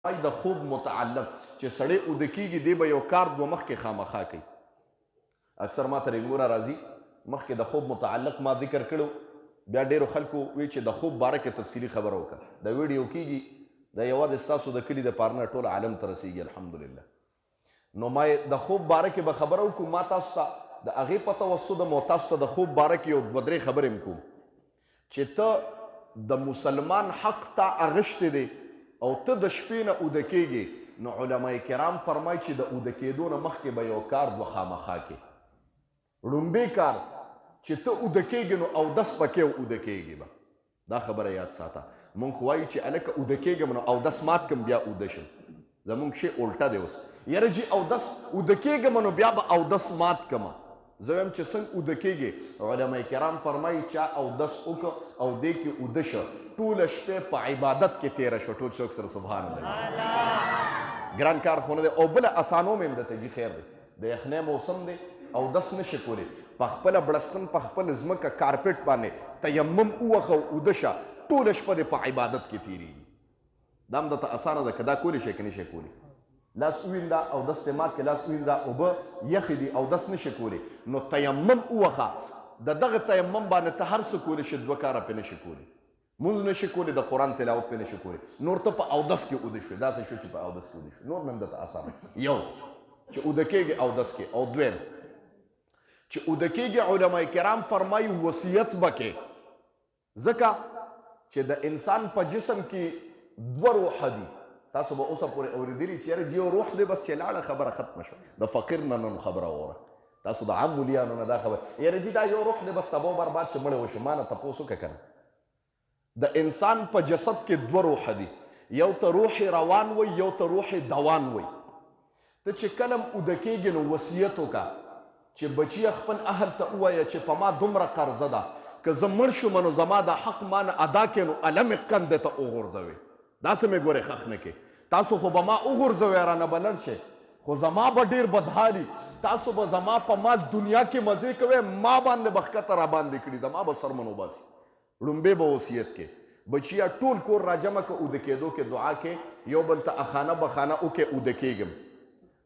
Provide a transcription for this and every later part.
د خوب متعلق چې سړی اوده کېږي دی به یو کار دوه مخکې خامخا کوي. اکثر ما ته ریګونه راځي مخکې د خوب متعلق ما ذکر کړو بیا ډېرو خلکو وی چې د خوب باره کې تفصیلي خبره وکړه. د ویډیو کېږي د یوازې ستاسو د کلي د پاره نه ټول عالم ته رسېږي الحمدلله. نو ما د خوب باره کې به خبره وکړو. ما تاسو ته د هغې په توسط ما تاسو ته د خوب باره کې یو دوه درې خبرې هم کوم چې ته د مسلمان حق ته اغشتې دی او ته د شپې نه اوده کېږي نو علما کرام فرمایي چې د اوده کېدو نه مخکې به یو کار دوه خامخا کې. لومبی کار چې ته اوده کېږي نو اودس پکې اوده کېږي به. دا خبره یاد ساته. مونږ خو وایو چې هلکه اوده کېږم نو اودس مات کم بیا اوده شم. زمونږ شی الټه دی اوس. یاره جي اودس اوده کېږم نو بیا به اودس مات کمه. زه وایم چې څنګه اوده کېږي علما کرام فرمایي چا اودس وکړه او دې کې اوده شه ټوله شپې په عبادت کې تېره شوه. ټول څوک سره سبحان الله. ګران کار خو نه دی. او بله اسانوم هم درته جي خیر دی. د یخنۍ موسم دی اودس نشي کولی په خپله بړستن په خپل ځمکه کارپېټ باندې تیمم ووهه او اوده شه ټوله شپه دې په عبادت کې تېرېږي. دا هم درته اسانه ده که دا کولی شئ که نشئ کولی. لاس ووینځه اودس دې مات کړې لاس ووینځه اوبه یخې دي اودس نشي کولی نو تیمم ووهه. د دغه تیمم باندې ته هر څه کولی شي دوه کاره پرې نشي کولی. مونځ نشي کولی د قرآن تلاوت پرې نشي کولی. نور ته په اودس کې اوده شوې. داسې شو چې په اودس کې اوده شوې. نور مې هم درته اسانه یو چې اوده کېږي اودس کې. او دویم چې اوده کېږي علما کرام فرمایي وصیت به کې ځکه چې د انسان په جسم کې دوه روحه دي. تاسو به اوسه پورې اورېدلي چې یاره جیو روح دی بس چې لاړه خبره ختمه شوه. د فقیر نه نن خبره واوره. تاسو د عام مولیانو نه دا خبره یاره جي دا یو روح دی بس تباه برباد چې مړی وشي. ما نه تپوس وکړه که نه د انسان په جسد کې دوه روحه دي. یو ته روح روان وی یو ته روح دوان وی. ته چې کله هم اوده کېږي نو وصیت وکړه چې بچیه خپل اهل ته ووایه چې په ما دومره قرضه ده که زه مړ شم نو زما دا حق ما نه ادا کړې نو الم یې کندې ته وغورځوې. داسې مې ګورې خښ نه کې. تاسو خو به ما وغورځوئ رانه به لړ شئ خو زما به ډېر بدحالي. تاسو به زما په مال دنیا کې مزې کوئ ما باندې به ښکته را باندې کړي زما به سر من وباسي. لومبی به وصیت کې بچیه ټول کور راجمع که اوده کېدو کې دعا کې یو بل ته اخانه بخانه وکړې اوده کېږم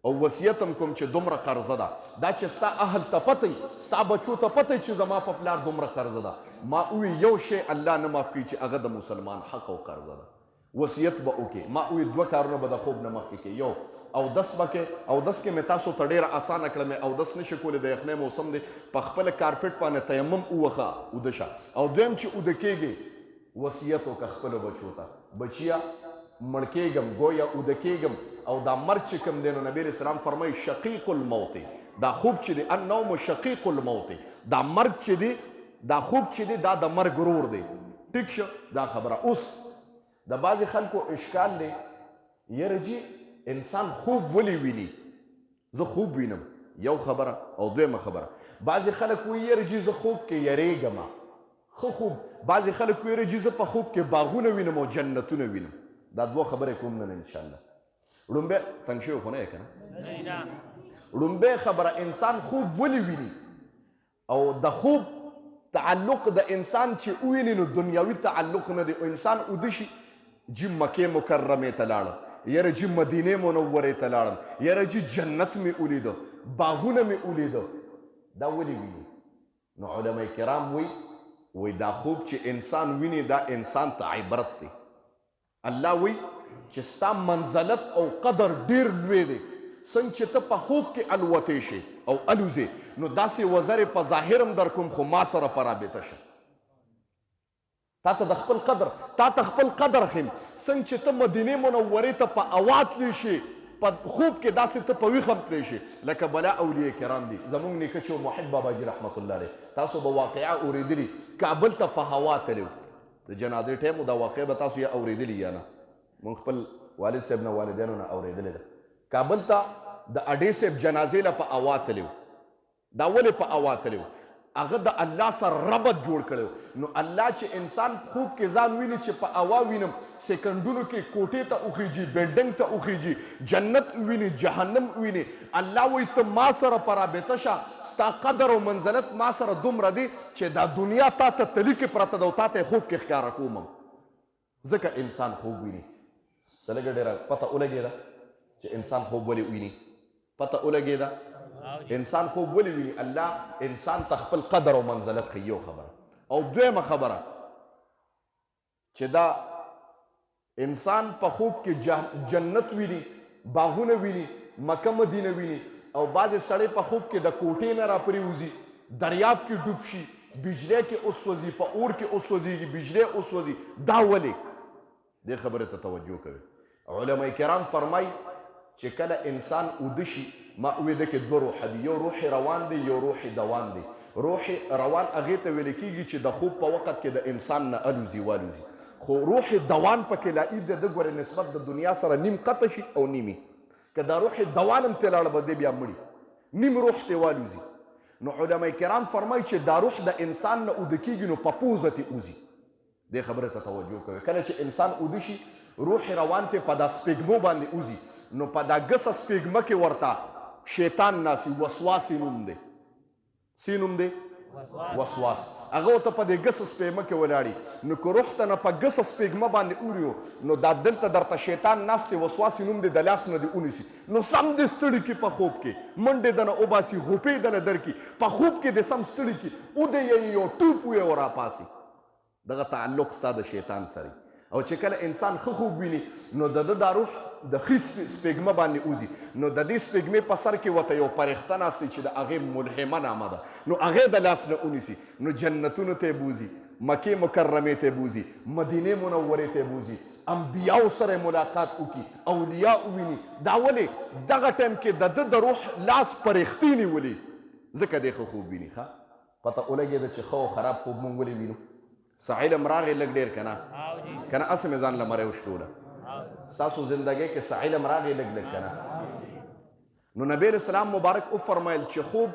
او وصیت هم کوم چې دومره قرضه ده دا چې ستا اهل ته پته ستا بچو ته پته چې زما په پلار دومره قرضه ده. ما ووی یو شی الله نه معاف کوي چې هغه د مسلمان حق او قرضه ده. وصیت به وکړي. ما ووی دوه کارونه به د خوب نه مخکې کې. یو اودس به کې. اودس کې مې تاسو ته ډېره اسانه کړه. مې اودس نشي کولی د یخنۍ موسم دی په خپله کارپېټ باندې تیمم ووهه اوده شه. او دویم چې اوده کېږي وصیت وکړه خپلو بچو ته بچیه مړ کېږم گویا اوده کېږم او دا مرګ چې کوم دی نو نبي علیه السلام فرمایي شقیق الموت. دا خوب چې دی النوم شقیق الموت. دا مرګ چې دی دا خوب چې دی دا د مرګ ورور دی. ټیک شه دا خبره. اوس د بعضې خلکو اشکال دی یاره جي انسان خوب ولې ویني. زه خوب وینم یو خبره او دویمه خبره. بعضې خلک وایي یاره جي زه خوب کې یریږم ښه خوب. بعضې خلک وایي یاره جي زه په خوب کې باغونه وینم او جنتونه وینم. دا دوه خبرې کوم نن انشاءالله. لومبی تنګ شوی خو نه یې که نه. لومبی خبره انسان خوب ولې ویني او د خوب تعلق د انسان چې وویني نو دنیاوي تعلق نه دی. انسان اوده شي جي مکې مکرمې ته لاړم یاره جي مدینې منورې ته لاړم یاره جي جنت مې ولیده باغونه مې ولیده. دا ولې ویني؟ نو علما کرام وی دا خوب چې انسان ویني دا انسان ته عبرت دی. الله وی چې ستا منزلت او قدر ډیر لوی دی. څنګه چې ته په خوب کې الوتې شي او الوزې نو داسې وزرې په ظاهر هم در کوم خو ما سره په رابطه شه. تا ته د خپل قدر تا ته خپل قدر ښیم. څنګه چې ته مدینې منورې ته په اوا تلی شي په خوب کې داسې ته په ویښ هم تلی شي لکه بلا اولیاء کرام دي. زمونږ نیکه چې محب باباجي رحمت الله علیه تاسو به واقعه اورېدلي کابل ته په هوا تلو د جنازې ټایم دا واقع به تاسو یې اورېدلي یا نه. مونږ خپل والد صاحب نه والدینو نه اورېدلې ده. کابل ته د اډې صاحب جنازې له په هوا تلو. دا ولې په هوا تلو؟ هغه د الله سره ربط جوړ کړی. نو الله چې انسان خوب کې ځان ویني چې په هوا وینم سیکنډونو کې کوټې ته وخیږي بلډنګ ته وخیږي جنت ویني جهنم ویني. الله وایي ته ما سره په رابطه شه ستا قدر او منزلت ما سره دومره دی چې دا دنیا تا ته تلي کې پرته ده او تا ته یې خوب کې ښکاره کوم. ځکه انسان خوب ویني. څه لږه ډېره پته ولګېده چې انسان خوب ولې ویني پته ولګېده انسان خوب ولې ویني الله انسان ته خپل قدر او منزلت ښیي یو خبره او دویمه خبره چې دا انسان په خوب کې جنت ویني باغونه ویني مکه مدینه ویني او بعضې سړی په خوب کې د کوټې نه راپرېوځي دریاب کې ډوب شي بجلی کې اوسوځي په اور کې اوسوځېږي بجلی اوسوځي دا ولې دې خبرې ته توجه کوي علما کرام فرمایي چې کله انسان اوده شي ما ویده کې دوه روحه دي یو روح روان دی یو روح دوان دی روح روان هغې ته ویل کېږي چې د خوب په وخت کې د انسان نه الوزي والوزي خو روح دوان پکې لایید د ګورې نسبت د دنیا سره نیم قطع شي او نیمي که دا روح دوان هم تلاړه به دی بیا مړي نیم روح ته والوزي نو علما کرام فرمایي چې دا روح د انسان نه اوده کېږي نو په پوزه ته اوځي دې خبرې ته توجه کوي کله چې انسان اوده شي روح روان ته په دا سپېږمو باندې اوځي نو په دا ګسه سپېږمه کې ورته شیطان ناسي وسواس یې نوم دی څه نوم دی وسواس هغه ورته په دې ګسه سپېږمه کې ولاړي نو که روح ته نه په ګسه سپېږمه باندې اوري نو دا دلته درته شیطان ناست دی وسواس یې نوم دی د لاس نه دې ونیسي نو سم دې ستړي کړي په خوب کې منډې دنه وباسي غوپې دله درکړي په خوب کې دې سم ستړي کړي ودې یې یو ټوپ ویې وراپاسي دغه تعلق ستا د شیطان سره او چې کله انسان ښه خوب ویني نو د ده دا روح د ښي سپېږمه باندې وځي نو د دې سپېږمې په سر کې ورته یو فرښته ناست دی چې د هغې ملهمه نامه ده نو هغې د لاس نه ونیسي نو جنتونو ته یې بوځي مکې مکرمې ته یې بوځي مدینې منورې ته یې بوځي انبیاو سره ملاقات وکړي اولیا وویني دا ولې دغه ټایم کې د ده د روح لاس فرښتې نیولي ځکه دی ښه خوب ویني ښه پته ولګېده چې ښه او خراب خوب مونږ ولې وینو څه علم راغی لږ ډېر که نه که نه هسې مې ځان له مری وشلوله ستاسو زندګۍ کې څه علم راغی لږ لږ که نه نو نبی علیه السلام مبارک وفرمیل چې خوب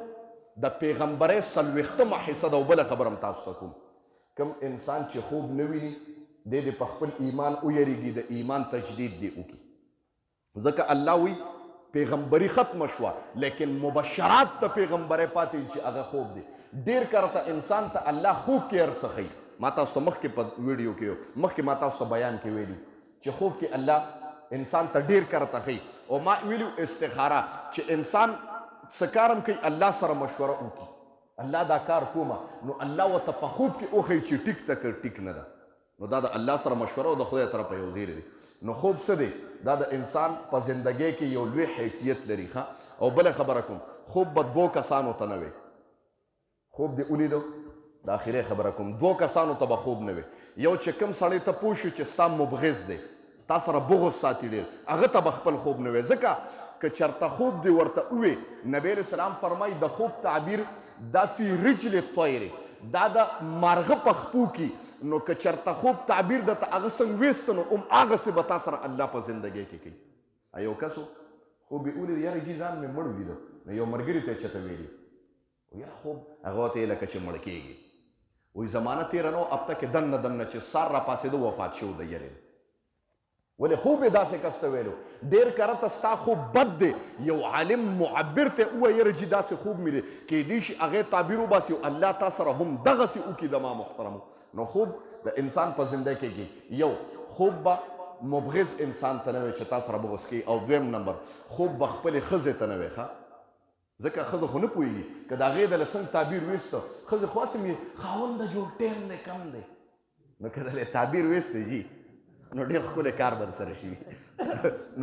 د پیغمبرۍ 40مه حصه ده او بله خبره هم تاسو ته کوم کوم انسان چې خوب نه ویني دی د په خپل ایمان ویریږي د ایمان تجدید دی وکړي ځکه الله وی پیغمبري ختمه شوه لیکن مبشرات د پیغمبرۍ پاتې چې هغه خوب دی ډېر کرته انسان ته الله خوب کې هر څه ښیي ما تاسو ته مخکې په ویډیو کې مخکې ما تاسو ته بیان کې ویلي چې خوب کې الله انسان ته ډېر کرته ښیي او ما ویلو استخاره چې انسان څه کار هم کوي الله سره مشوره وکړي الله دا کار کومه نو الله ورته په خوب کې وښیي چې ټیک ته که ټیک نه ده نو دا د الله سره مشوره او د خدای طرفه یو زیری دی نو خوب څه دی دا د انسان په زندګۍ کې یو لوی حیثیت لري ښه او بله خبره کوم خوب به 2 کسانو ته نه وي خوب دې ولیدو د آخرې خبره کوم 2 کسانو ته به خوب نه وي یو چې کوم سړی ته پوه شو چې ستا مبغض دی تا سره بغض ساتي ډېر هغه ته به خپل خوب نه وي ځکه که چېرته خوب دې ورته ووي نبی علیه السلام فرمایي د خوب تعبیر دا فی رجل الطیر دا د مارغه په خپو کې نو که چېرته خوب تعبیر درته هغه څنګه ویسته نو هغسې به تا سره الله په زندګۍ کې کوي یو کس و خوب یې ولید یاره جي ځان مې مړ ولیده نو یو ملګري ته یې چېرته ویلي یاره خوب هغه ته یې لکه چې مړ کېږي وایي زمانه تېره نه وه هفته کې دننه دننه چې سار راپاڅېده وفات شو د یارې ولې خوب یې داسې کس ته ویلو ډېر کرته ستا خوب بد دی یو عالم معبر ته ووایه یاره جي داسې خوب مې دی کیدای شي هغې تعبیر وباسي او الله تا سره هم دغسې وکړي د ما محترمو نو خوب د انسان په زندګۍ کې یو خوب به مبغض انسان ته نه وي چې تا سره بغض کوي او دویم نمبر خوب به خپلې ښځې ته نه وي ښه ځکه ښځه خو نه پوهېږي که د هغې دله څنګه تعبیر ویسته ښځې خو هسې مې خاونده جوړ ټایم دی کم دی نو که دله تعبیر ویسته جي نو ډېر ښکلی کار به درسره شي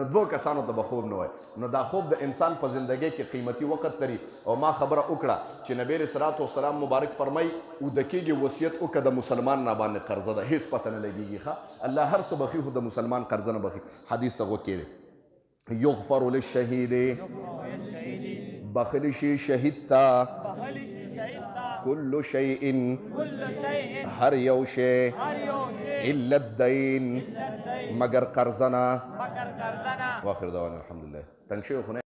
نو 2 کسانو ته به خوب نه وای نو دا خوب د انسان په زندګۍ کې قیمتي وخت لري او ما خبره وکړه چې نبی علیه صلات وسلام مبارک فرمایي اوده کېږي وصیت وکړه د مسلمان نه باندې قرضه ده هېڅ پته نه لګېږي ښه الله هر څه بخي خو د مسلمان قرضه نه بخي حدیث ته غوږ کېدی یغفر للشهید بخلی شي شهید ته كل شيء هر یو شی الا الدین مگر قرضنا واخر دعوانا الحمدلله تنگ شوی خو نه